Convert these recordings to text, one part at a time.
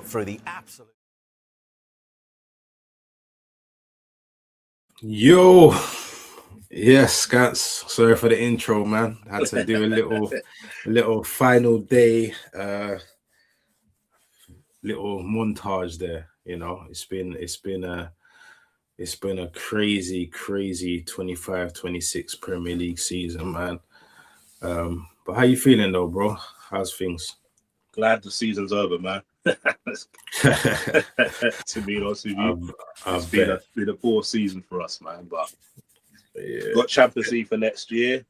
through the absolute. Yo, yes, Scats. Sorry for the intro, man. Had to do a little final day, little montage there. You know, it's been a crazy 25-26 Premier League season, man. But how you feeling though, bro? How's things? Glad the season's over, man. To be honest with you, it's been a poor season for us, man. But got Champions League for next year,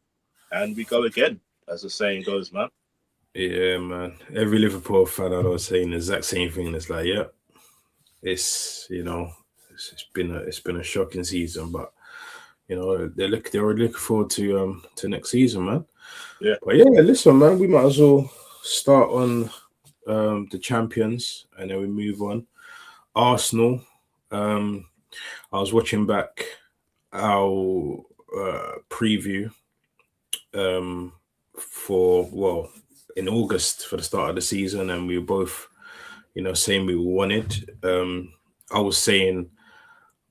and we go again, as the saying goes, man. Yeah, man. Every Liverpool fan I was saying the exact same thing. It's like, yeah, it's it's been a shocking season, but they're already looking forward to next season, man. Yeah. But yeah, listen, man, we might as well start on the champions and then we move on. Arsenal. I was watching back our preview for in August for the start of the season, and we were both, saying we wanted. I was saying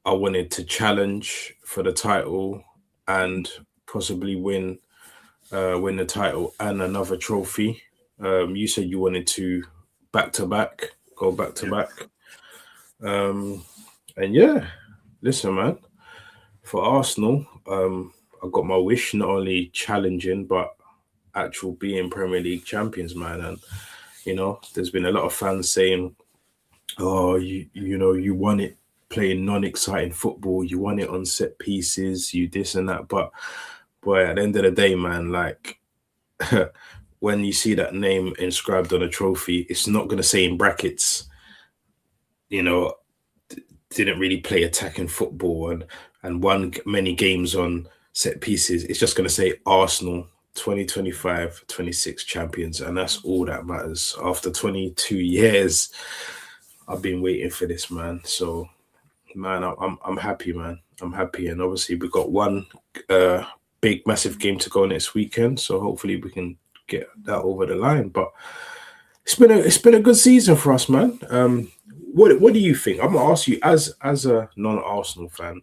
I wanted to challenge for the title and possibly win the title and another trophy. You said you wanted to go back to back. And yeah, listen, man, for Arsenal, I got my wish, not only challenging, but actual being Premier League champions, man. And, there's been a lot of fans saying, oh, you won it playing non-exciting football. You won it on set pieces, you this and that. But, boy, at the end of the day, man, like, when you see that name inscribed on a trophy, it's not going to say in brackets, didn't really play attacking football and won many games on set pieces. It's just going to say Arsenal 2025-26 champions, and that's all that matters. After 22 years, I've been waiting for this, man. So, man, I'm happy, man. I'm happy, and obviously we got one big, massive game to go next weekend. So hopefully we can get that over the line. But it's been a good season for us, man. What do you think? I'm gonna ask you as a non-Arsenal fan,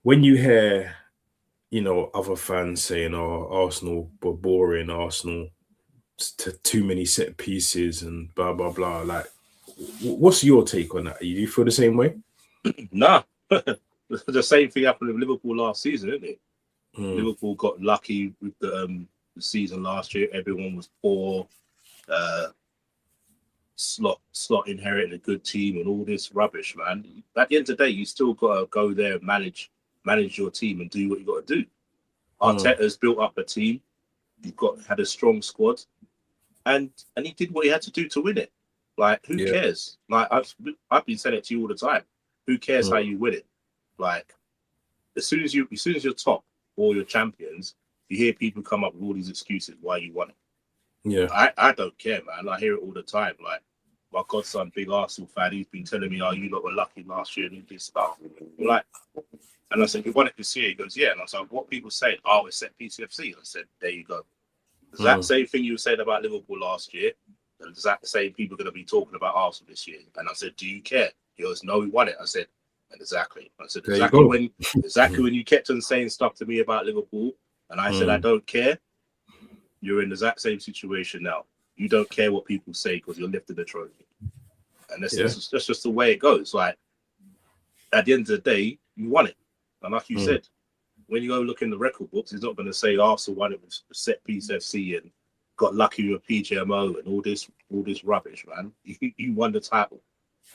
when you hear, other fans saying, "Oh, Arsenal were boring, Arsenal too many set pieces and blah blah blah," like, what's your take on that? Do you feel the same way? Nah, the same thing happened with Liverpool last season, isn't it? Liverpool got lucky with the season last year. Everyone was poor. Slot inherited a good team and all this rubbish, man. At the end of the day, you still got to go there and manage your team and do what you got to do. Arteta's built up a team. You've had a strong squad, and he did what he had to do to win it. Like, who cares? Like, I've been saying it to you all the time. Who cares how you win it? Like, as soon as you're top or you're champions, you hear people come up with all these excuses why you won it. Yeah, I don't care, man. I hear it all the time. Like, my godson, big Arsenal fan, he's been telling me, "Oh, you lot were lucky last year and all this stuff." Like, and I said, "You won it this year?" He goes, "Yeah." And I was like, "What people say? Oh, it's set PCFC." I said, "There you go." Is that same thing you were saying about Liverpool last year? And is that the same people going to be talking about Arsenal this year? And I said, "Do you care?" He goes, "No, we won it." I said, "And exactly." I said, "Exactly when you kept on saying stuff to me about Liverpool, and I said I don't care. You're in the exact same situation now. You don't care what people say because you're lifting the trophy." And that's just the way it goes. Like, at the end of the day, you won it. And like you said, when you go look in the record books, it's not going to say Arsenal won it with set piece FC and got lucky with PGMO and all this rubbish, man. You won the title.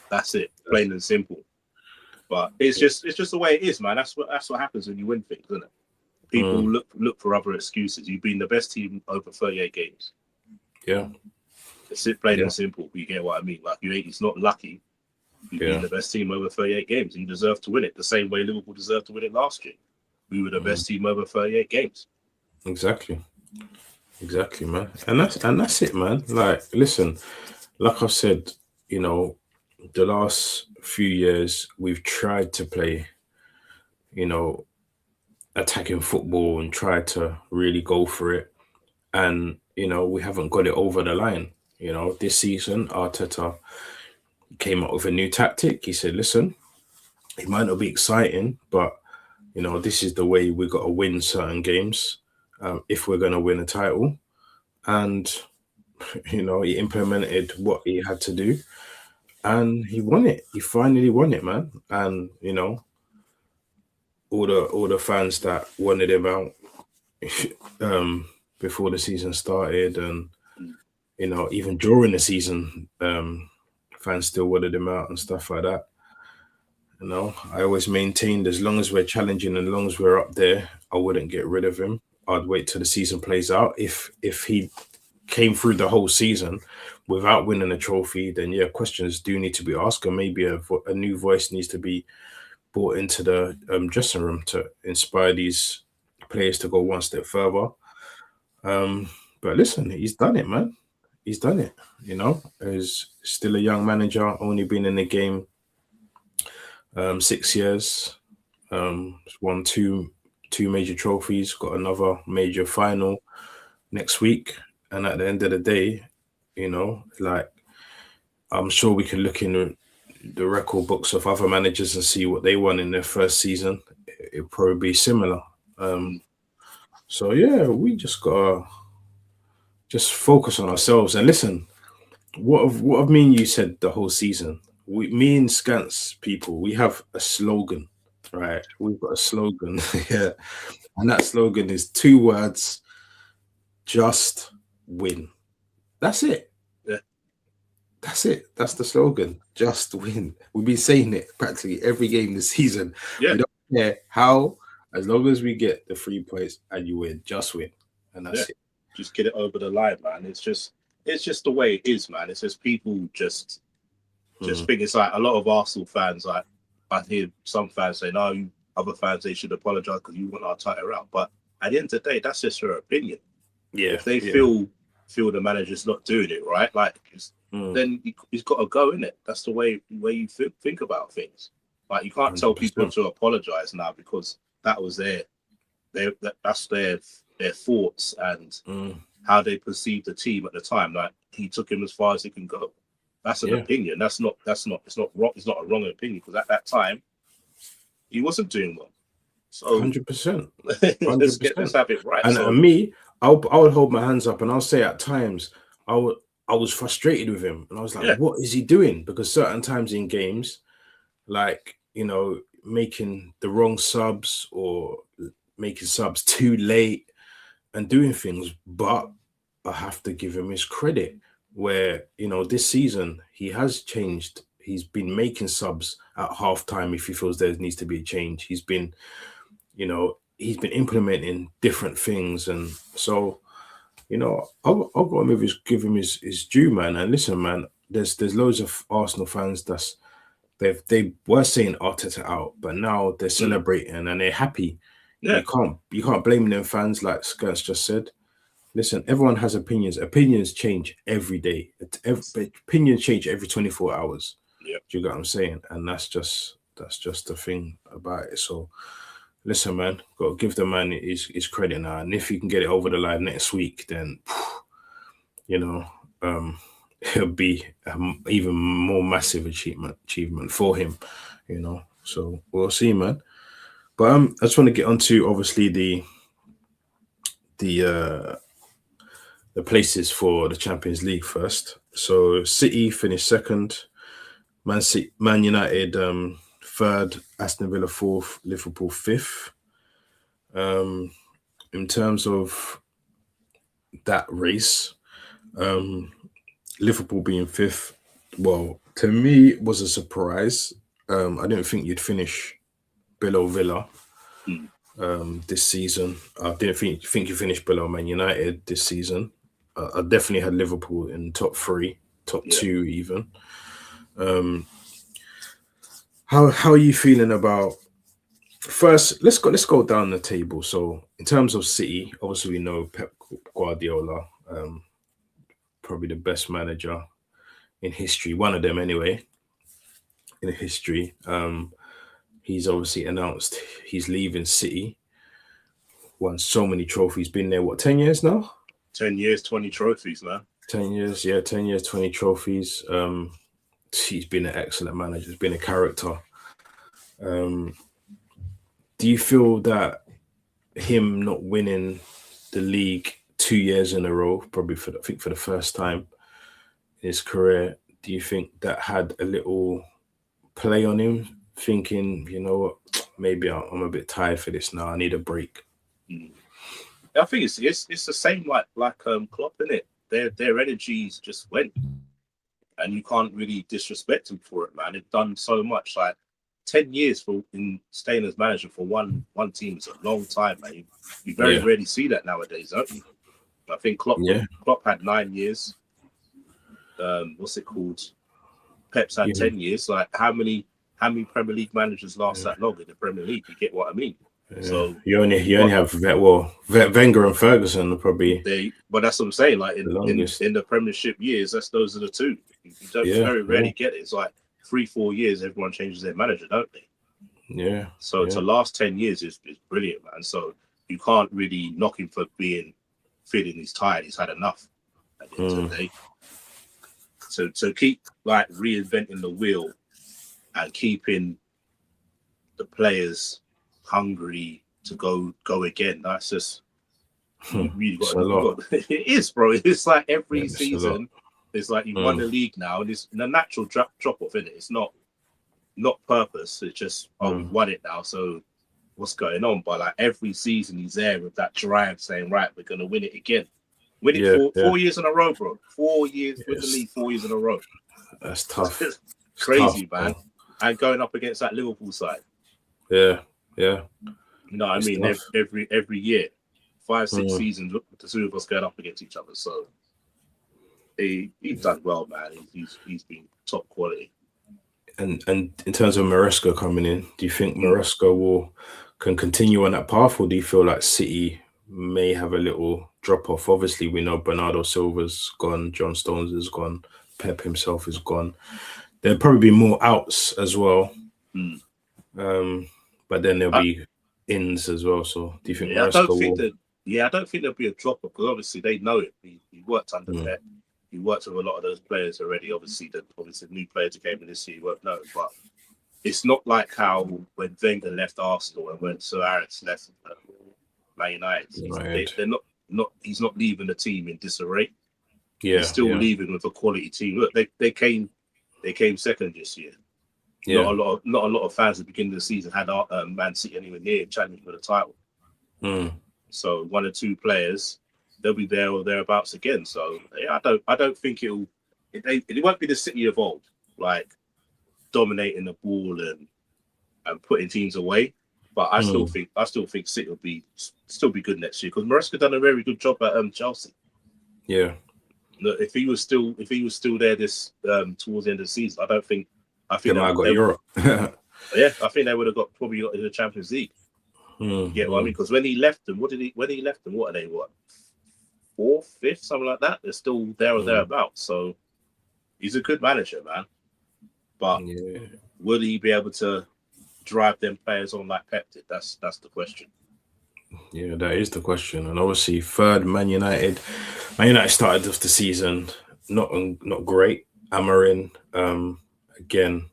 That's it, plain and simple. But it's just the way it is, man. That's what happens when you win things, isn't it? People look for other excuses. You've been the best team over 38 games. Yeah. It's plain and simple. You get what I mean? Like, it's not lucky. You've been the best team over 38 games. And you deserve to win it the same way Liverpool deserved to win it last year. We were the best team over 38 games. Exactly, man. And that's it, man. Like, listen, like I said, the last few years we've tried to play, attacking football and try to really go for it. And, we haven't got it over the line. This season, Arteta, came up with a new tactic. He said, "Listen, it might not be exciting, but this is the way we got to win certain games if we're going to win a title." And he implemented what he had to do, and he won it. He finally won it, man. And all the fans that wanted him out um, before the season started, and even during the season, fans still wanted him out and stuff like that. I always maintained as long as we're challenging and as long as we're up there, I wouldn't get rid of him. I'd wait till the season plays out. If he came through the whole season without winning a trophy, then yeah, questions do need to be asked, and maybe a new voice needs to be brought into the dressing room to inspire these players to go one step further. But listen, he's done it, man. He's done it. He's still a young manager, only been in the game 6 years. Won two major trophies, got another major final next week. And at the end of the day, like I'm sure we can look in the record books of other managers and see what they won in their first season. It'll probably be similar. So yeah, we just gotta just focus on ourselves and listen. What have me and you said the whole season? Me and Scance people, we have a slogan, right? We've got a slogan, yeah, and that slogan is 2 words: just win. That's it. Yeah. That's it. That's the slogan. Just win. We've been saying it practically every game this season. Yeah. We don't care how, as long as we get the 3 points and you win, just win. And that's it. Just get it over the line, man. It's just the way it is, man. It's just people just think it's like a lot of Arsenal fans, like I hear some fans say, no, other fans, they should apologise because you want our title out. But at the end of the day, that's just their opinion. Yeah. If they feel the manager's not doing it right, like then he's got to go in it. That's the way you think about things. Like you can't 100%. Tell people to apologise now because that was that's their thoughts and how they perceived the team at the time. Like he took him as far as he can go. That's an opinion. It's not wrong. It's not a wrong opinion because at that time he wasn't doing well. So 100%. Let's have it right. And me, I would hold my hands up and I'll say at times I was frustrated with him and I was like, what is he doing? Because certain times in games, like making the wrong subs or making subs too late and doing things, but I have to give him his credit where this season he has changed. He's been making subs at halftime if he feels there needs to be a change. He's been implementing different things, and so I'll go and give him his due, man. And listen, man, there's loads of Arsenal fans they were saying Arteta out, but now they're celebrating and they're happy. Yeah. You can't blame them fans, like Skirts just said. Listen, everyone has opinions. Opinions change every day. Opinions change every 24 hours. Yeah. Do you get what I'm saying? And that's just the thing about it. So listen, man, got to give the man his credit now. And if he can get it over the line next week, then it'll be even more massive achievement for him. So we'll see, man. But I just want to get onto obviously the places for the Champions League first. So City finished second, Man United third, Aston Villa fourth, Liverpool fifth. In terms of that race, Liverpool being fifth, well, to me was a surprise. I didn't think you'd finish below Villa this season. I didn't think you finished below Man United this season. I definitely had Liverpool in top three, top two even. How are you feeling about? First, let's go down the table. So in terms of City, obviously we know Pep Guardiola, probably the best manager in history, one of them anyway, in history. He's obviously announced he's leaving City. Won so many trophies, been there, 10 years now? 10 years, 20 trophies, man. 10 years, 10 years, 20 trophies. he's been an excellent manager. He's been a character. Um, do you feel that him not winning the league 2 years in a row, probably for the first time in his career, do you think that had a little play on him, thinking, you know what, maybe I'm a bit tired for this now. I need a break. Mm. I think it's the same like Klopp, isn't it? Their energies just went, and you can't really disrespect him for it, man. They've done so much. Like 10 years for in staying as manager for one team is a long time, man. You very rarely see that nowadays, don't you? I think Klopp had 9 years. What's it called? Pep's had 10 years. Like how many Premier League managers last that long in the Premier League? You get what I mean? Yeah. So you only have Wenger and Ferguson probably. But that's what I'm saying. Like in the Premiership years, those are the two. You don't very rarely get it. It's like 3-4 years, everyone changes their manager, don't they? Yeah. So to last 10 years is brilliant, man. So you can't really knock him for feeling he's tired. He's had enough at the end of the day. So to keep like reinventing the wheel and keeping the players hungry to go again, that's just really got. It is, bro. It's like every season. It's like you won the league now, and it's a natural drop off in it. It's not purpose. It's just we won it now. So what's going on? But like every season, he's there with that drive, saying, "Right, we're gonna win it again." Win it 4 years in a row, bro. 4 years with the league, 4 years in a row. That's tough. It's crazy, tough, man. And going up against that Liverpool side. Yeah. You know what I mean? Every year, 5-6 seasons, the two of us going up against each other. So he's done well, man. He's been top quality. And in terms of Maresca coming in, do you think Maresca can continue on that path, or do you feel like City may have a little drop off? Obviously, we know Bernardo Silva's gone, John Stones is gone, Pep himself is gone. There'll probably be more outs as well. But then there'll be ins as well. So do you think Maresca I don't think there'll be a drop off, because obviously they know it. He worked under Pep. He worked with a lot of those players already. Obviously the new players who came in this year, you won't know. But it's not like how when Wenger left Arsenal and when Sir Alex left Man United. He's not leaving the team in disarray. He's still leaving with a quality team. Look, they came second this year. Not a lot of fans at the beginning of the season had Man City anywhere near challenging for the title. So 1 or 2 players, they'll be there or thereabouts again. So I don't think it won't be the City of old, like dominating the ball and putting teams away. But I still think City will still be good next year, because Maresca done a very good job at Chelsea. Yeah. Look, if he was still there this towards the end of the season, I think they might have got Europe. I think they would have probably got in the Champions League. What I mean? Because when he left them, what are they? What, 4th, 5th, something like that? They're still there or thereabouts. So he's a good manager, man. But will he be able to drive them players on like Pep did? That's the question. Yeah, that is the question. And obviously, third, Man United. Man United started off the season not great. Amarin, again,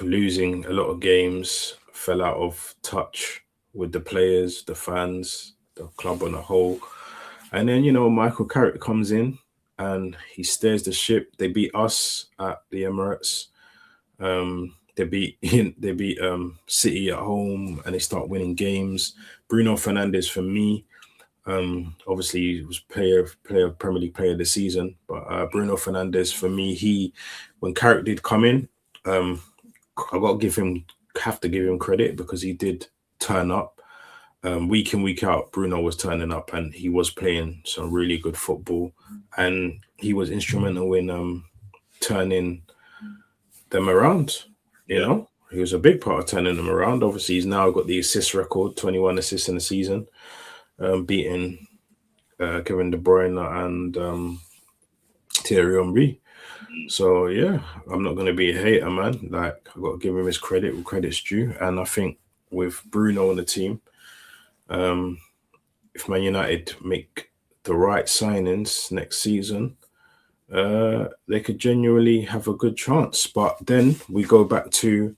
losing a lot of games, fell out of touch with the players, the fans, the club on the whole. And then, Michael Carrick comes in and he steers the ship. They beat us at the Emirates. They beat City at home, and they start winning games. Bruno Fernandes, for me, obviously he was Premier League player of the season. But Bruno Fernandes, for me, when Carrick did come in, I have to give him credit, because he did turn up. Week in, week out, Bruno was turning up, and he was playing some really good football, and he was instrumental in turning them around. You know, he was a big part of turning them around. Obviously, he's now got the assist record, 21 assists in the season, beating Kevin De Bruyne and Thierry Henry. So I'm not going to be a hater, man. Like, I've got to give him his credit where credit's due, and I think with Bruno on the team, if Man United make the right signings next season, they could genuinely have a good chance. But then we go back to,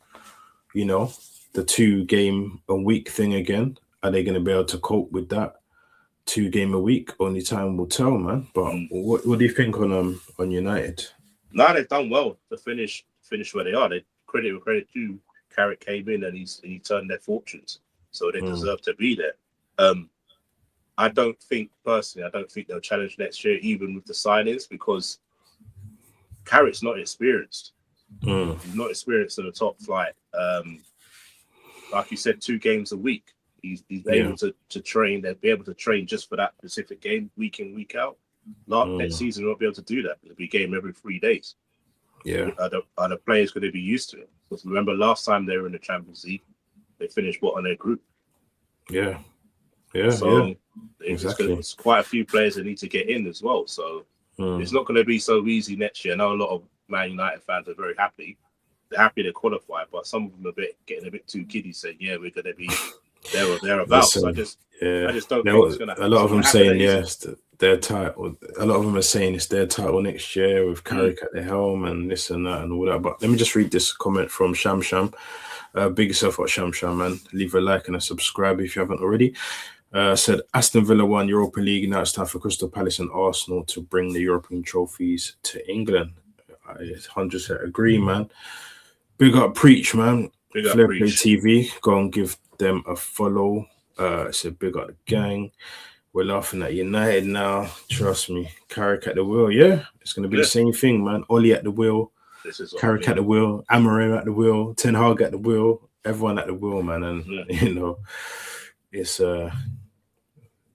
the 2-game-a-week thing again. Are they going to be able to cope with that 2-game-a-week? Only time will tell, man. But what do you think on United? No, they've done well to finish where they are. They credit due. Carrick came in and he turned their fortunes, so they deserve to be there. I don't think they'll challenge next year, even with the signings, because Carrick's not experienced. He's not experienced in the top flight. Like you said, 2 games a week. He's able to train. They'll be able to train just for that specific game, week in, week out. Next season, won't be able to do that. It'll be a game every 3 days. Yeah. Are the players going to be used to it? Because remember, last time they were in the Champions League, they finished on their group. Yeah. So exactly. There's quite a few players that need to get in as well. So it's not going to be so easy next year. I know a lot of Man United fans are very happy. They're happy to qualify, but some of them are getting a bit too giddy, saying, "Yeah, we're going to be there or thereabouts." So I just don't think it's going to happen. A lot of them saying yes, their title. A lot of them are saying it's their title next year with Carrick at the helm and this and that and all that. But let me just read this comment from Sham Sham. Big yourself up, Sham Sham, man. Leave a like and a subscribe if you haven't already. Said Aston Villa won Europa League. Now it's time for Crystal Palace and Arsenal to bring the European trophies to England. I 100% agree, man. Big up Preach, man. Big up Fair Preach. Play TV. Go and give them a follow. Said big up the gang. We're laughing at United now. Trust me. Carrick at the wheel. Yeah, it's going to be the same thing, man. Ollie at the wheel. Carrick at the wheel. Amorim at the wheel. Ten Hag at the wheel. Everyone at the wheel, man. And, it's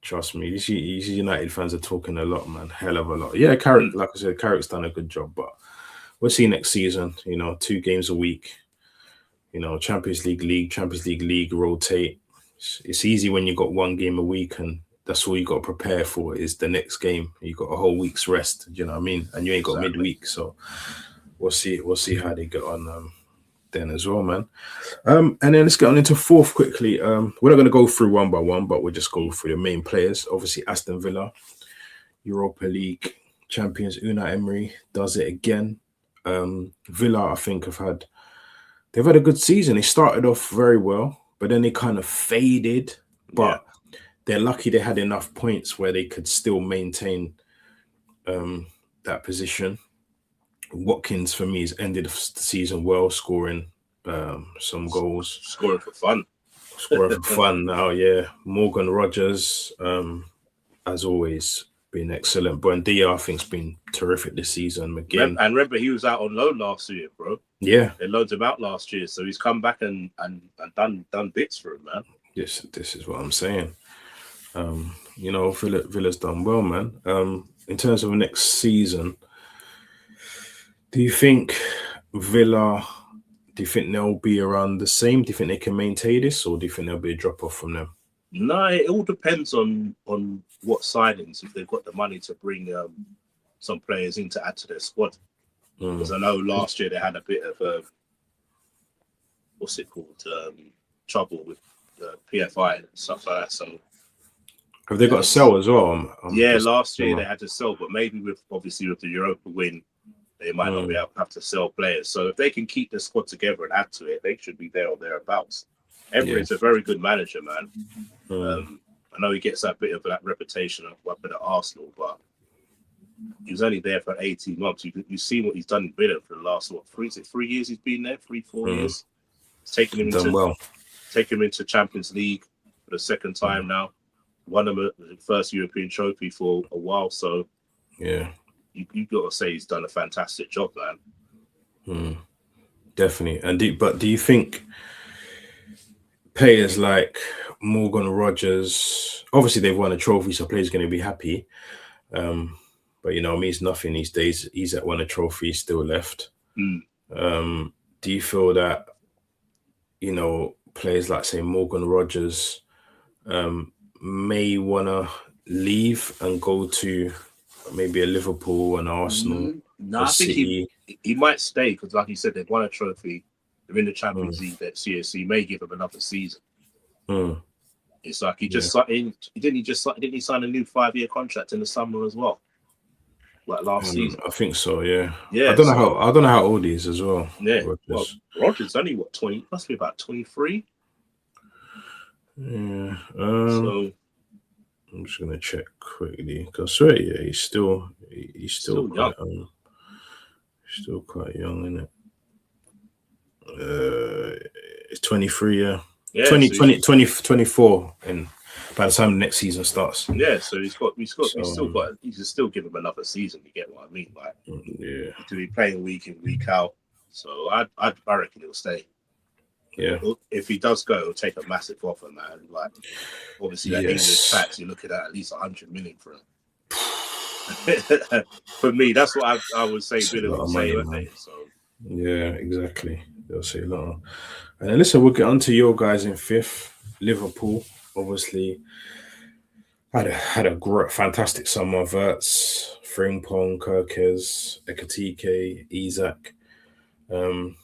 trust me, these United fans are talking a lot, man. Hell of a lot. Yeah, Carrick, like I said, Carrick's done a good job, but we'll see next season. 2 games a week. Champions League rotate. It's easy when you got 1 game a week, and that's all you got to prepare for is the next game. You got a whole week's rest. You know what I mean? And you ain't got midweek, so we'll see how they get on then as well, man. And then let's get on into 4th quickly. We're not going to go through one by one, but we'll just go through the main players. Obviously, Aston Villa, Europa League champions. Unai Emery does it again. Villa, I think, they've had a good season. They started off very well, but then they kind of faded. But they're lucky they had enough points where they could still maintain that position. Watkins, for me, has ended the season well, scoring some goals. Scoring for fun now, yeah. Morgan Rogers, as always, been excellent. Buendia, I think, has been terrific this season. McGinn. And remember, he was out on loan last year, bro. Yeah. They loaned him out last year, so he's come back and done bits for him, man. This is what I'm saying. Villa's done well, man. In terms of next season, do you think Villa, they'll be around the same? Do you think they can maintain this, or do you think there'll be a drop-off from them? No, it all depends on what signings, if they've got the money to bring some players in to add to their squad. Because I know last year they had a bit of trouble with PFI and stuff like that. So have they got to sell as well? Last year they had to sell, but maybe with the Europa win, they might not be able to have to sell players. So if they can keep the squad together and add to it, they should be there or thereabouts. Emery's a very good manager, man. I know he gets that bit of that reputation of weapon at Arsenal, but he was only there for 18 months. You've seen what he's done in Villa for the last 3 years he's been there, 4 years. It's taken him into Champions League for the 2nd time now. Won him the first European trophy for a while, so you've got to say he's done a fantastic job, man. Definitely. But do you think players like Morgan Rogers, obviously they've won a trophy, so players going to be happy. But it means nothing these days. He's at won a trophy, still left. Do you feel that players like, say, Morgan Rogers may want to leave and go to maybe a Liverpool and Arsenal? No, I think he might stay because, like you said, they've won a trophy. They're in the Champions League next year, so he may give them another season. It's like he just signed. Didn't he sign a new 5-year contract in the summer as well? like last season. I think so. Yeah. Yeah. I don't know how old he is as well. Yeah. Well, Rodgers only what 20? Must be about 23. Yeah. So I'm just gonna check quickly because I swear, yeah, he's still quite young. Still quite young, isn't it? It's 23, yeah. Yeah, 24, and by the time the next season starts. Yeah, so we still give him another season. You get what I mean? Like, yeah, to be playing week in, week out. So I reckon he'll stay. Yeah. If he does go, he'll take a massive offer, man. Like, obviously, that English tax, you're looking at least 100 million for him. For me, that's what I would say. Billy would say, so. Yeah, exactly. They'll say a lot. And listen, we'll get on to your guys in fifth. Liverpool, obviously, had a fantastic summer. Verts, Frimpong, Kirkes, Ekatike, Isak. And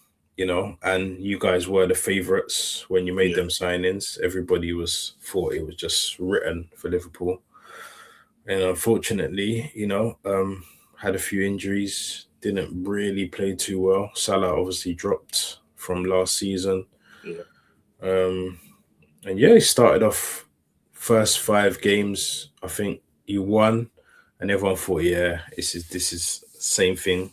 you guys were the favourites when you made them signings. Everybody thought it was just written for Liverpool. And unfortunately, had a few injuries, didn't really play too well. Salah obviously dropped from last season. He started off first 5 games. I think you won, and everyone thought, yeah, this is same thing.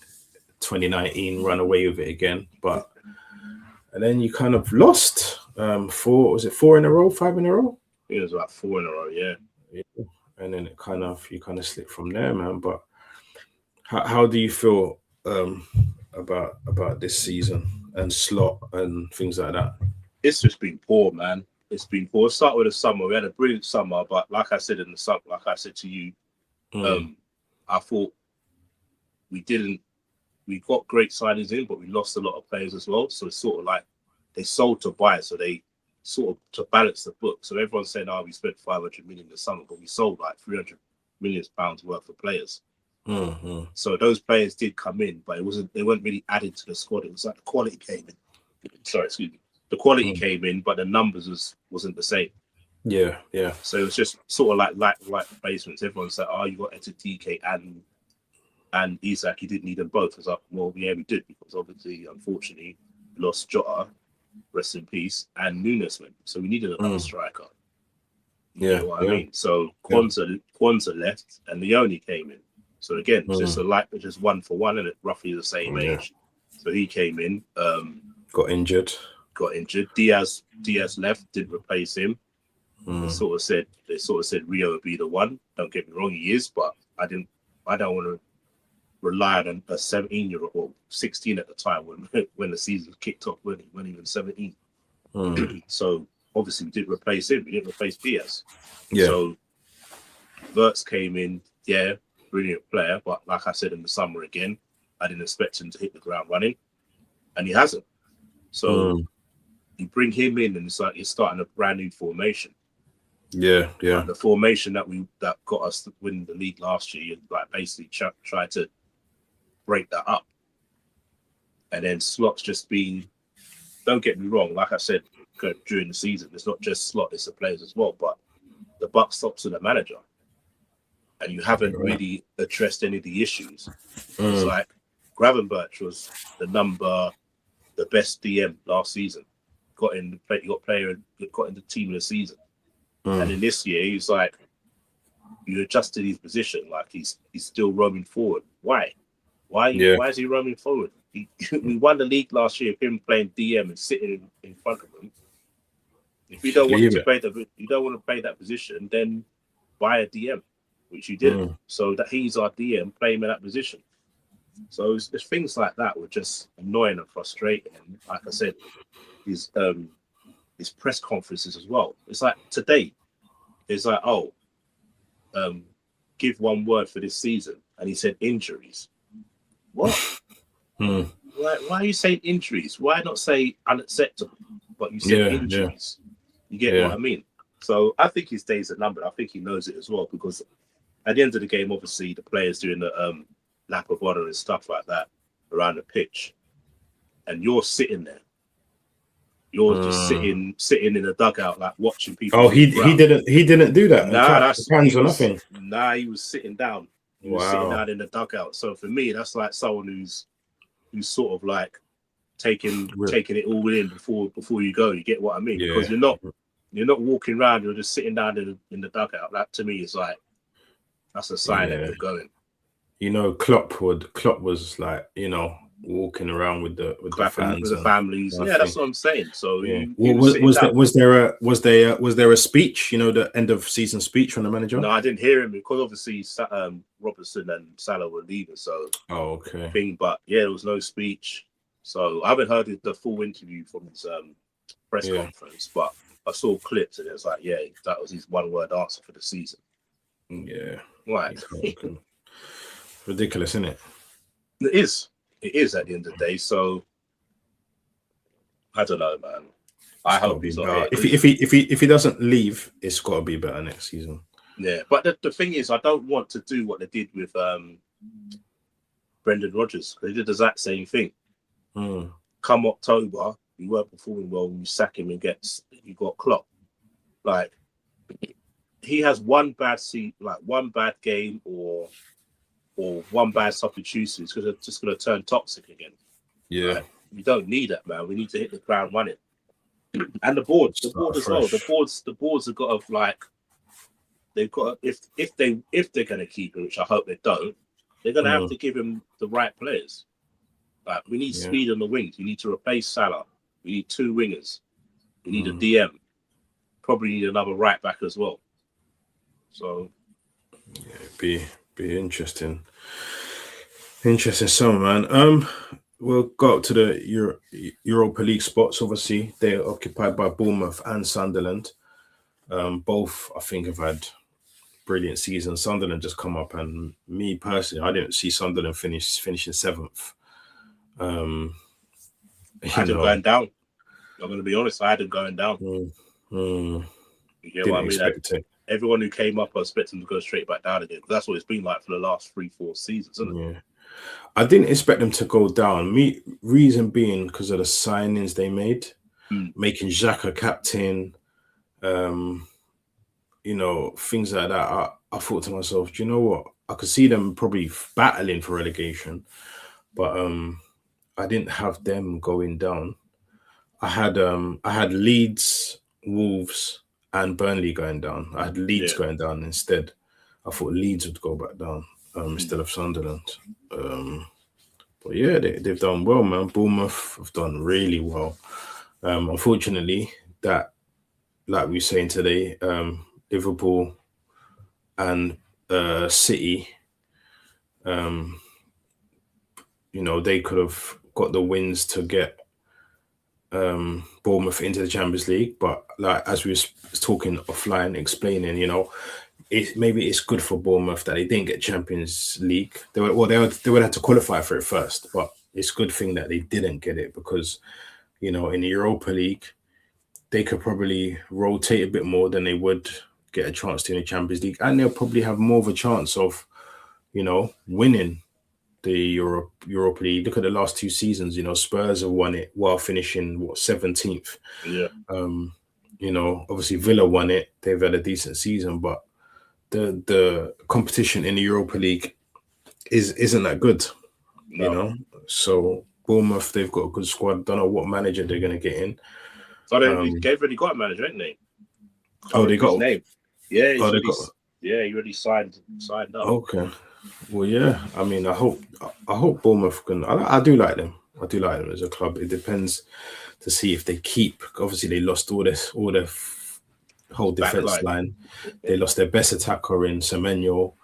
2019, run away with it again, and then you kind of lost 4 in a row, 5 in a row? It was about 4 in a row, yeah. And then you kind of slip from there, man. But how do you feel about this season and slot and things like that? It's just been poor, man. It's been poor. Start with the summer. We had a brilliant summer, but like I said in the summer, like I said to you, I thought we got great signings in, but we lost a lot of players as well. So it's sort of like they sold to buy, so they sort of to balance the book. So everyone's saying, "Oh, we spent 500 million this summer, but we sold like 300 million pounds worth of players." Mm-hmm. So those players did come in, but they weren't really added to the squad. It was like the quality came in. Sorry, excuse me. The quality came in, but the numbers wasn't the same. Yeah. So it was just sort of like replacements. Everyone's like, "Oh, you got DK and Isak, you didn't need them both." I was like, well, yeah, we did, because obviously, unfortunately, lost Jota, rest in peace, and Nunes went. So we needed another striker. You know what I mean? So Kwanzaa left, and Leone came in. So again, just one for one, and roughly the same age. So he came in. Got injured. Diaz left, didn't replace him. They sort of said Rio would be the one. Don't get me wrong, he is, but I don't want to rely on a 17-year-old or 16 at the time when the season kicked off, when he wasn't even 17. So obviously we didn't replace him. We didn't replace Diaz. Yeah. So Verts came in, brilliant player, but like I said in the summer again, I didn't expect him to hit the ground running, and he hasn't. So you bring him in, and it's like you're starting a brand new formation. Yeah. Like the formation that got us to win the league last year, like basically try to break that up. And then Slot's just been, don't get me wrong, like I said during the season, it's not just Slot, it's the players as well, but the buck stops with the manager. And you haven't really addressed any of the issues. It's like Gravenberch was the best DM last season. Got in the team of the season. And in this year, he's like, you adjusted his position, like he's still roaming forward. Why? Why is he roaming forward? We won the league last year, him playing DM and sitting in front of him. If you don't want to play that position, then buy a DM, which you didn't. So that he's our DM, play him in that position. So it's things like that were just annoying and frustrating. And like I said, his press conferences as well. It's like today, it's like, give one word for this season, and he said injuries. What? Why are you saying injuries? Why not say unacceptable? But you said injuries. You get what I mean? So I think his days are numbered. I think he knows it as well, because at the end of the game, obviously the players doing the lap of honor and stuff like that around the pitch, and you're sitting there. You're just sitting in a dugout, like watching people. Oh, he didn't do that. Nah, fans or nothing. Nah, he was sitting down. He was sitting Wow. down in the dugout. So for me, that's like someone who's sort of like taking it all in before you go. You get what I mean? Yeah. Because you're not walking around. You're just sitting down in the dugout. That to me is like that's a sign that you're going. You know, Klopp was like, you know, walking around with the Clapping fans with the and families. Yeah, that's what I'm saying. So yeah. he was sitting down. Was there a speech? You know, the end of season speech from the manager? No, I didn't hear him because obviously Robertson and Salah were leaving. So okay. But yeah, there was no speech. So I haven't heard the full interview from his press conference, but I saw clips and it was like, yeah, that was his one-word answer for the season. Yeah. Right. Ridiculous, isn't it? It is at the end of the day. So I don't know, man. I hope he's not here. If he doesn't leave, it's got to be better next season. Yeah, but the thing is, I don't want to do what they did with Brendan Rodgers. They did the exact same thing. Come October, you weren't performing well, you sack him and you got Klopp. Like he has one bad game or one bad substitution. It's just gonna turn toxic again. Yeah, like, we don't need that, man. We need to hit the ground running. And the board as well. The boards have got to like. They've got if they're gonna keep him, which I hope they don't. They're gonna have to give him the right players. Like we need speed on the wings. We need to replace Salah. We need 2 wingers. We need a DM. Probably need another right back as well. So be interesting. Interesting summer, man. We'll go up to the Europa League spots. Obviously, they're occupied by Bournemouth and Sunderland. Both, I think, have had brilliant seasons. Sunderland just come up, and me personally, I didn't see Sunderland finishing 7th. I had them going down. I'm going to be honest. I had them going down. You get what I mean? Everyone who came up, I expect them to go straight back down again. That's what it's been like for the last 3-4 seasons, isn't it? Yeah. I didn't expect them to go down. Reason being because of the signings they made, making Xhaka captain, you know, things like that. I thought to myself, do you know what? I could see them probably battling for relegation, but I didn't have them going down. I had Leeds, Wolves, and Burnley going down. I had Leeds going down instead. I thought Leeds would go back down instead of Sunderland. But yeah, they've done well, man. Bournemouth have done really well. Unfortunately, that, like we were saying today, Liverpool and City, you know, they could have got the wins to get Bournemouth into the Champions League. But like as we were talking offline, explaining, you know, maybe it's good for Bournemouth that they didn't get Champions League. They would have to qualify for it first, but it's a good thing that they didn't get it because, you know, in the Europa League, they could probably rotate a bit more than they would get a chance to in the Champions League, and they'll probably have more of a chance of, you know, winning the Europa League. Look at the last 2 seasons. You know, Spurs have won it while finishing 17th. Yeah. You know, obviously Villa won it. They've had a decent season, but the competition in the Europa League isn't that good. No. You know, so Bournemouth, they've got a good squad. Don't know what manager they're going to get in. So they've already got a manager, haven't they? They got his name. Yeah, he already signed up. Okay. Well, yeah. I mean, I hope Bournemouth can. I do like them. I do like them as a club. It depends to see if they keep. Obviously, they lost all their whole defense line. They lost their best attacker in Semenyo.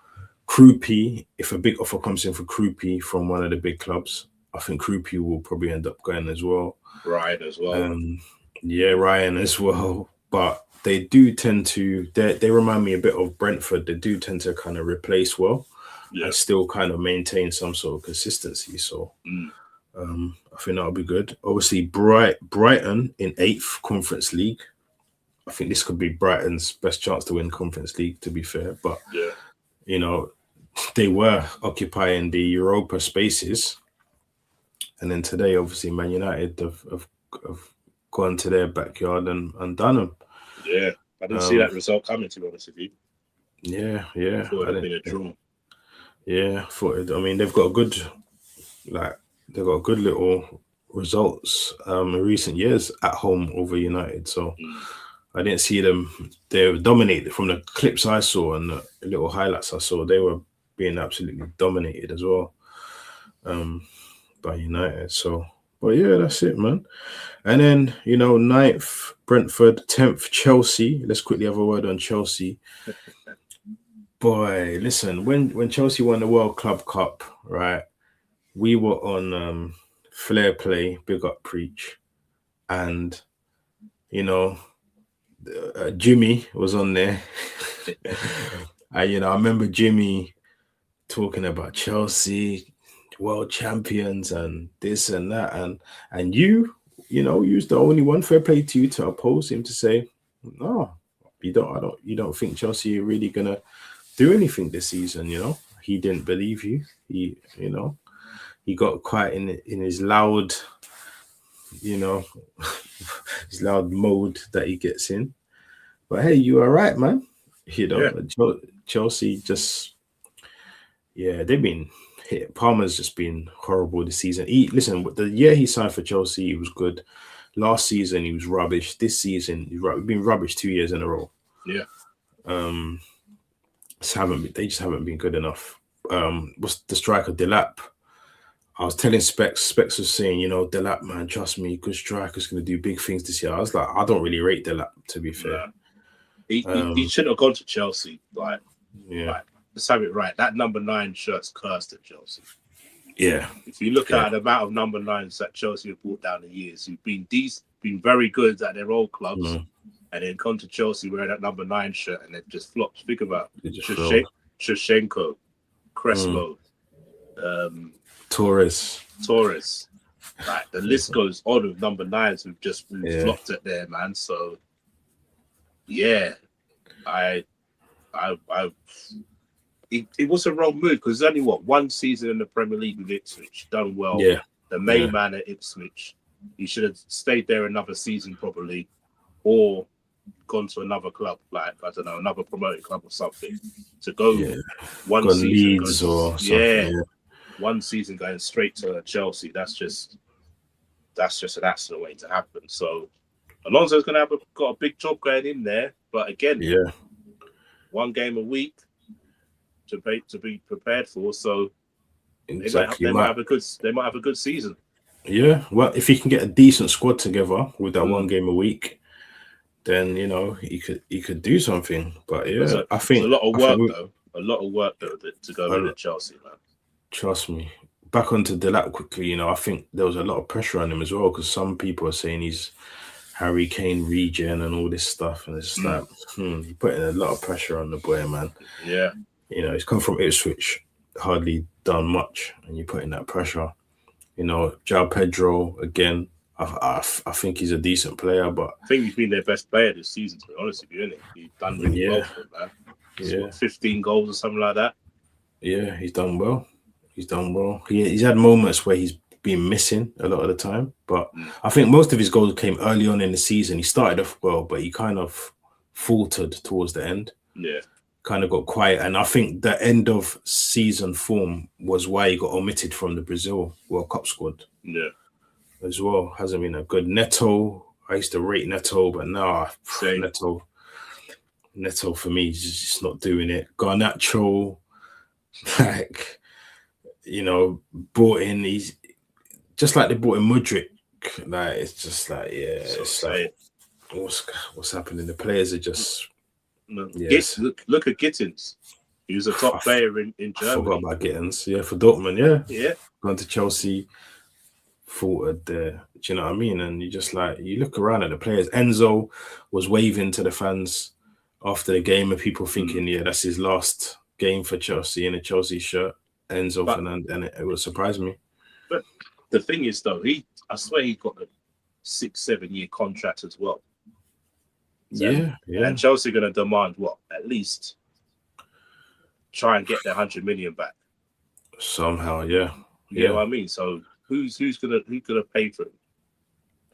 Krupi, if a big offer comes in for Krupi from one of the big clubs, I think Krupi will probably end up going as well. Ryan as well. Ryan as well. But they do tend to. They remind me a bit of Brentford. They do tend to kind of replace well and still kind of maintain some sort of consistency. So I think that'll be good. Obviously, Brighton in 8th Conference League. I think this could be Brighton's best chance to win Conference League, to be fair. But, you know, they were occupying the Europa spaces. And then today, obviously, Man United have gone to their backyard and done them. Yeah, I didn't see that result coming, to be honest with you. Yeah. I thought it would have been a draw. Yeah, I mean, they've got a good, like, they've got good little results in recent years at home over United. So Mm. I didn't see them. They were dominated from the clips I saw and the little highlights I saw. They were being absolutely dominated as well by United. So, but yeah, that's it, man. And then, ninth, Brentford, 10th, Chelsea. Let's quickly have a word on Chelsea. Boy, listen, when Chelsea won the World Club Cup, right, we were on Flair Play, Big Up Preach. And, you know, Jimmy was on there. I remember Jimmy talking about Chelsea, world champions, and this and that, and you was the only one. Fair play to you to oppose him to say, no, you don't think Chelsea are really gonna do anything this season. He didn't believe you. He got quite in his loud, you know, his loud mode that he gets in. But hey, you are right, man. Yeah. Chelsea just, yeah, they've been hit. Palmer's just been horrible this season. Listen, the year he signed for Chelsea, he was good. Last season, he was rubbish. This season, he's been rubbish 2 years in a row. Yeah. They just haven't been good enough. What's the striker, Delap? I was telling Specs was saying, Delap, man, trust me, good striker's going to do big things this year. I was like, I don't really rate Delap, to be fair. Nah. He shouldn't have gone to Chelsea. Yeah. Let's have it right. That number 9 shirt's cursed at Chelsea. Yeah. If you look at the amount of number 9s that Chelsea have brought down the years, who've been very good at their old clubs, and then come to Chelsea wearing that number 9 shirt, and they've just flopped. Think about Shevchenko, Crespo, Torres. Like the list goes on of number 9s who've just flopped at there, man. So yeah, it was a wrong move because there's only one season in the Premier League with Ipswich, done well. Yeah. The main man at Ipswich, he should have stayed there another season probably, or gone to another club, like I don't know, another promoted club or something. To go one season, Leeds or something. One season going straight to Chelsea. That's just an accident waiting to happen. So Alonso's going to got a big job going in there, but again, one game a week to be prepared for. So exactly, they might have a good season. Yeah, well, if he can get a decent squad together with that one game a week, then he could do something. But I think it's a lot of work though to go in at Chelsea, man. Trust me. Back onto Delap quickly, I think there was a lot of pressure on him as well because some people are saying he's Harry Kane regen and all this stuff, and it's just like you're putting a lot of pressure on the boy, man. Yeah, he's come from Ipswich, hardly done much, and you're putting that pressure. João Pedro again. I think he's a decent player, but I think he's been their best player this season. To be honest with you, isn't he? He's done really well for him, man. He's 15 goals or something like that. Yeah, he's done well. He's had moments where he's been missing a lot of the time, but I think most of his goals came early on in the season. He started off well, but he kind of faltered towards the end. Yeah. Kind of got quiet, and I think the end of season form was why he got omitted from the Brazil World Cup squad. Yeah, as well. Hasn't been a good Neto. I used to rate Neto, but now Neto for me is just not doing it. Garnacho, brought in. He's just like they brought in Mudryk. Like it's just like it's like what's happening? The players are just. Yes. Look at Gittins. He was a top player in Germany. I forgot about Gittins. Yeah, for Dortmund. Yeah. Gone to Chelsea, faltered there. Do you know what I mean? And you just you look around at the players. Enzo was waving to the fans after the game, and people thinking, that's his last game for Chelsea in a Chelsea shirt. Enzo Fernandez, and it would surprise me. But the thing is, though, I swear he got a 6-7 year contract as well. Yeah. And Chelsea are going to demand at least try and get their 100 million back somehow. You know what I mean? So who's gonna pay for it?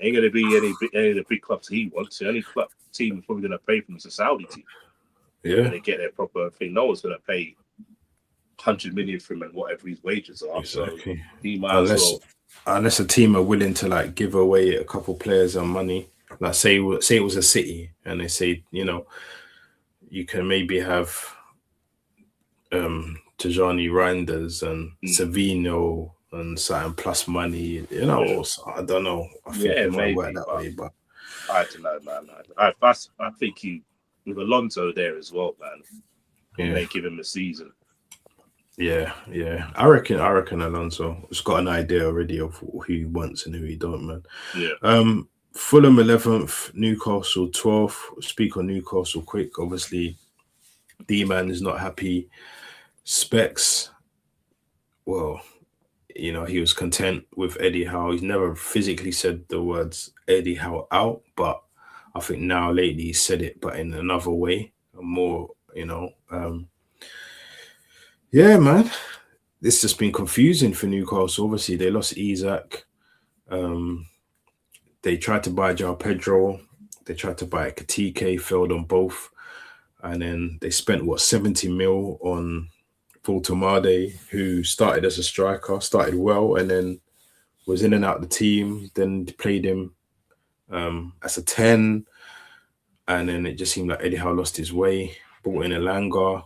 Ain't gonna be any of the big clubs he wants. The only team is probably gonna pay for him is a Saudi team. Yeah, and they get their proper thing. No one's gonna pay 100 million for him and whatever his wages are. Exactly. So he might as well. Unless a team are willing to like give away a couple players and money, like say it was a City and they say, you know, you can maybe have Tijani Reinders and Savino and something plus money, you know. Yeah. Also, I don't know. I think Yeah, it might maybe, work that way, but I don't know, man. I think you with Alonso there as well, man. You may give him a season. Yeah. I reckon Alonso has got an idea already of who he wants and who he don't, man. Yeah. Fulham 11th, Newcastle 12th. Speak on Newcastle quick. Obviously, D-Man is not happy. Specs, well, you know, he was content with Eddie Howe. He's never physically said the words Eddie Howe out, but I think now lately he said it, but in another way, more, you know. Yeah, man. It's just been confusing for Newcastle. Obviously, they lost Isak. They tried to buy João Pedro. They tried to buy Katike, failed on both. And then they spent, 70 mil on Voltamade, who started as a striker, started well, and then was in and out the team. Then played him as a 10. And then it just seemed like Eddie Howe lost his way. Brought in Elanga.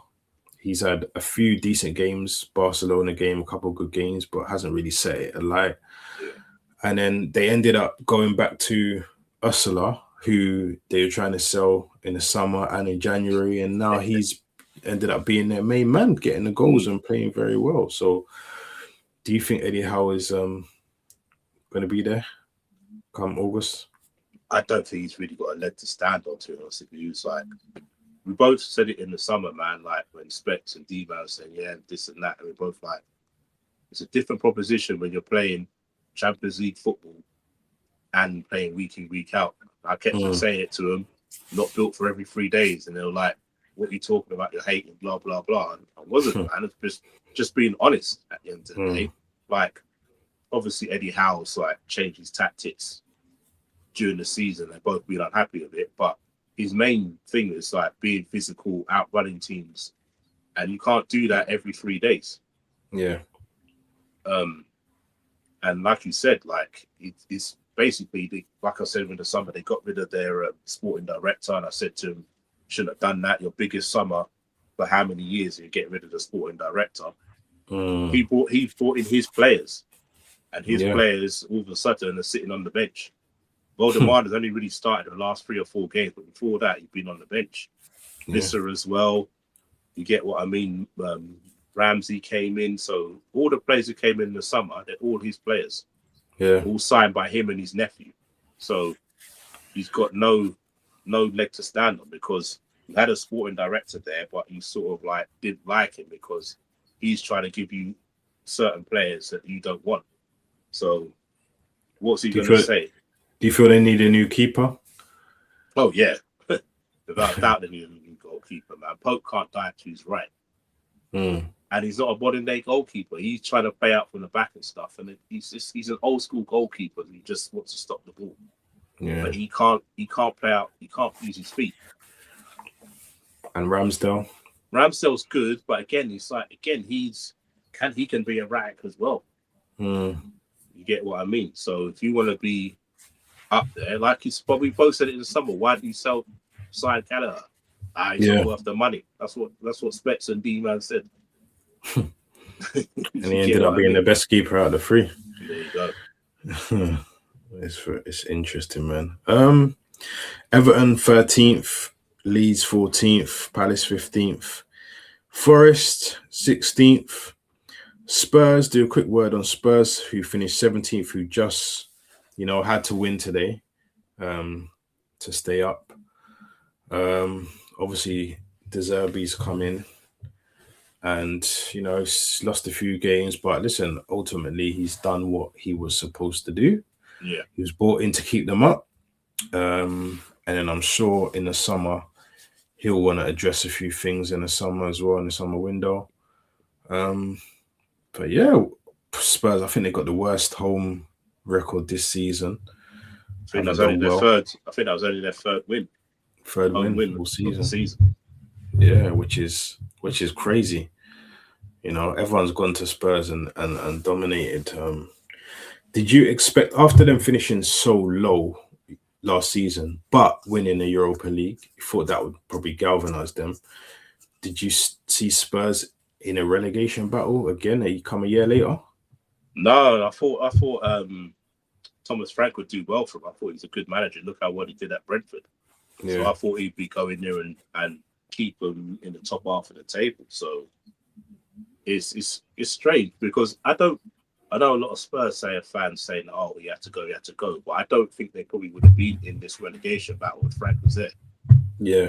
He's had a few decent games, Barcelona game, a couple of good games, but hasn't really set it alight. Yeah. And then they ended up going back to Ursula, who they were trying to sell in the summer and in January. And now he's ended up being their main man, getting the goals and playing very well. So do you think Eddie Howe is going to be there come August? I don't think he's really got a leg to stand on, to be honest with you. It's like, we both said it in the summer, man, like when Specs and D-Man saying, yeah, this and that. And we're both like, it's a different proposition when you're playing Champions League football and playing week in, week out. I kept saying it to them, not built for every 3 days. And they were like, what are you talking about? You're hating, blah, blah, blah. And I wasn't, man. It's just being honest at the end of the day. Like, obviously, Eddie Howe's like changed his tactics during the season. They've both been unhappy with it. But his main thing is like being physical, outrunning teams. And you can't do that every 3 days. Yeah. And like you said, like it's basically, like I said in the summer, they got rid of their sporting director. And I said to him, shouldn't have done that. Your biggest summer for how many years you get rid of the sporting director? He brought in his players. And his players all of a sudden are sitting on the bench. Voldemar has only really started the last 3 or 4 games, but before that, he'd been on the bench. Visser as well. You get what I mean? Ramsey came in. So all the players who came in the summer, they're all his players. Yeah. All signed by him and his nephew. So he's got no leg to stand on because he had a sporting director there, but you sort of like didn't like him because he's trying to give you certain players that you don't want. So what's he going to say? Do you feel they need a new keeper? Oh, yeah. Without doubt, they need a new goalkeeper, man. Pope can't die to his right. And he's not a modern day goalkeeper. He's trying to play out from the back and stuff. And he's an old school goalkeeper who just wants to stop the ball. Yeah. But he can't play out. He can't use his feet. And Ramsdale's good, but again, he can be erratic as well. You get what I mean? So if you want to be up there, like he's probably both said it in the summer, why did you sign Gallagher? He's not worth the money. That's what Specs and D-Man said. And he ended up being the best keeper out of the 3. There you go. It's interesting, man. Everton 13th, Leeds 14th, Palace 15th, Forest 16th. Spurs, do a quick word on Spurs, who finished 17th, who just, had to win today to stay up. Obviously, De Zerbi's come in and, he's lost a few games. But listen, ultimately, he's done what he was supposed to do. Yeah. He was brought in to keep them up. And then I'm sure in the summer, he'll want to address a few things in the summer as well, in the summer window. But yeah, Spurs, I think they got the worst home record this season. I think that was only their third win. Third win all season. Yeah, which is crazy. You know, everyone's gone to Spurs and dominated. Did you expect after them finishing so low last season, but winning the Europa League, you thought that would probably galvanize them? Did you see Spurs in a relegation battle again? You come a year later. No, I thought Thomas Frank would do well for him. I thought he's a good manager. Look how well he did at Brentford. So Yeah, I thought he'd be going there and keep them in the top half of the table. So it's strange because I know a lot of Spurs fans saying, "Oh, he had to go," but I don't think they probably would have been in this relegation battle if Frank was there. yeah,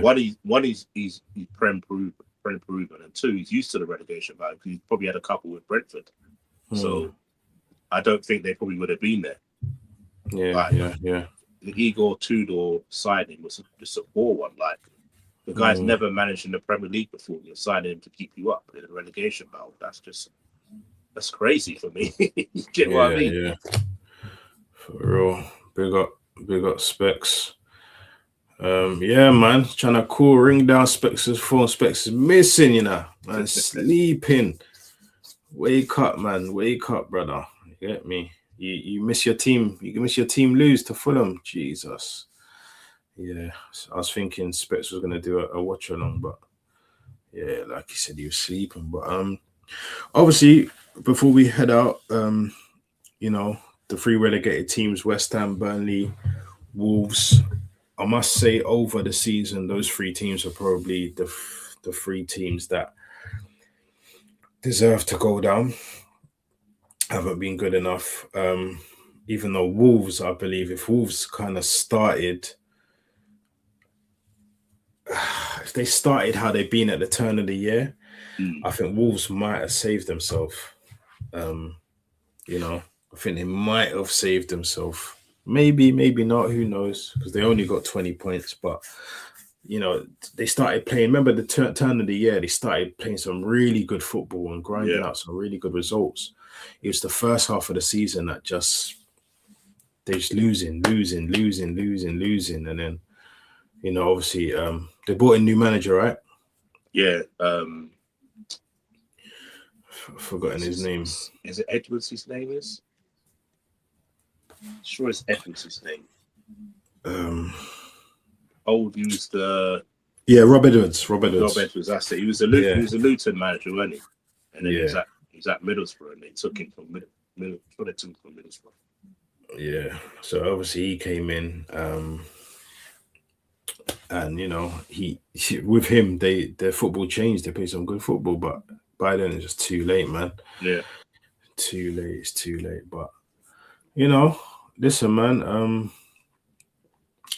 He's Prem proven, and two, he's used to the relegation battle because he's probably had a couple with Brentford. mm, So I don't think they probably would have been there. yeah, Like yeah, yeah. the Igor Tudor signing was just a poor one. Like the guy's Mm, never managed in the Premier League before. You're signing him to keep you up in a relegation battle. That's crazy for me. You get what I yeah, mean? yeah. For real. Big up Specs. Yeah, man. Trying to call ring down Specs' phone. Specs is missing, you know. Man, sleeping. Wake up, man. Wake up, brother. You get me? You miss your team. You miss your team lose to Fulham. Jesus. Yeah. I was thinking Specs was gonna do a watch along, but yeah, like you said, he was sleeping. But obviously, before we head out, you know, the three relegated teams, West Ham, Burnley, Wolves. I must say, over the season, those three teams are probably the three teams that deserve to go down. Haven't been good enough. Even though Wolves, I believe, if Wolves kind of started, if they started how they've been at the turn of the year, Mm. I think Wolves might have saved themselves. Um, you know, I think they might have saved themselves. Maybe, maybe not. Who knows? Because they only got 20 points, but you know, they started playing. Remember the turn of the year, they started playing some really good football and grinding Yeah, out some really good results. It was the first half of the season that just they're just losing, and then you know, obviously, they brought in new manager, right? yeah. Forgotten his name. Is it Edwards? His name is. Sure, it's Edwards. His name. Um, Old used the yeah, Rob Edwards. Rob Rob Edwards. Edwards. That's it. He Yeah, was a Luton manager, wasn't he? And then yeah, he's at Middlesbrough, and they took him from Middlesbrough. yeah. So obviously he came in. And you know with him their football changed. They played some good football, but by then it's just too late, man. Yeah, Too late. It's too late. But you know, listen, man.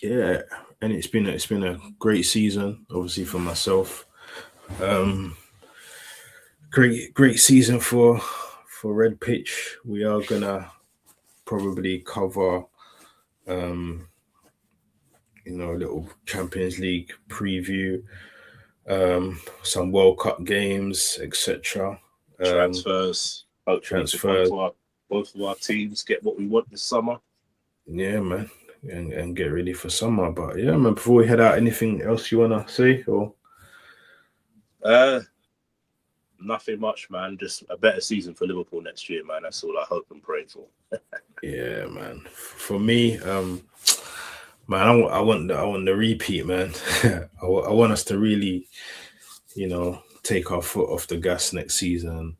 Yeah, and it's been a great season, obviously for myself. Um, great season for Red Pitch. We are gonna probably cover um you know a little Champions League preview, some World Cup games, etc. Um, transfers. Hopefully, for transfers. both of our teams get what we want this summer. Yeah, man, and get ready for summer. But yeah, man, before we head out, anything else you wanna say? Or Uh, Nothing much, man. Just a better season for Liverpool next year, man. That's all I hope and pray for. yeah, man, for me, man, I want the repeat, man. I want us to really, you know, take our foot off the gas next season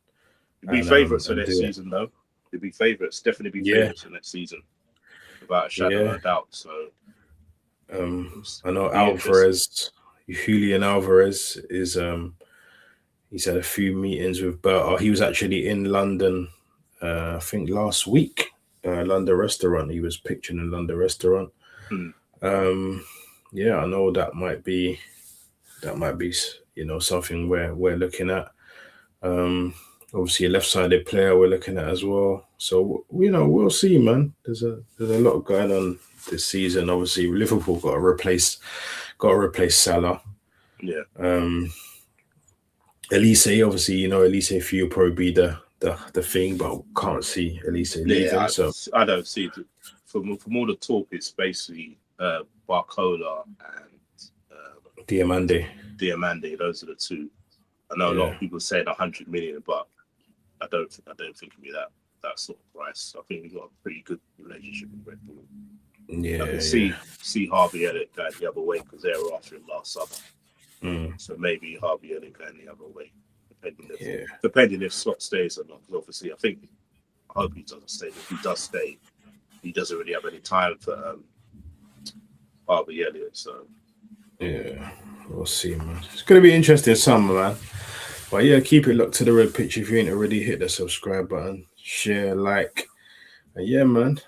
Be favourites for and next do it. season, though. They'll be favourites. Definitely be Yeah, favourites for next season, without a shadow of yeah. a doubt. So I know it'll be interesting. Julian Alvarez is he's had a few meetings with Berto. He was actually in London, I think last week. London restaurant. He was pictured in London restaurant. Hmm. Um, yeah, I know that might be you know something we're looking at. Um, obviously a left-sided player we're looking at as well. So you know we'll see, man. There's a lot going on this season. Obviously Liverpool got to replace Salah. Yeah, Um, Elise, obviously, you know, Elise for you probably be the thing, but can't see Elise leaving. yeah. So I don't see it. From all the talk, it's basically Barcola and Diamande. Diamande. Those are the two. I know a lot Yeah. of people saying 100 million, but I don't think it'll be that sort of price. I think we've got a pretty good relationship with Red Bull. Yeah. I can see Harvey Elliott going the other way because they were after him last summer. So maybe Harvey Elliott going the other way, depending if Slot stays or not. Because obviously, I hope he doesn't stay. If he does stay, he doesn't really have any time for Harvey Elliott. So yeah, we'll see, man. It's gonna be interesting summer, man. But yeah, keep it locked to the red pitch. If you ain't already, hit the subscribe button, share, like, and yeah, man.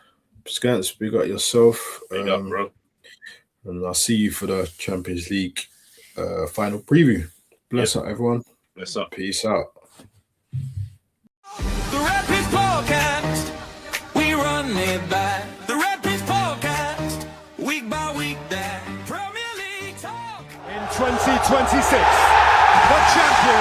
Scants, we got yourself. big up, bro. And I'll see you for the Champions League final preview. Bless up, everyone. Bless up. Peace out. The Red Pitch Podcast, we run it back. The Red Pitch Podcast, week by week, that Premier League talk. In 2026, the champion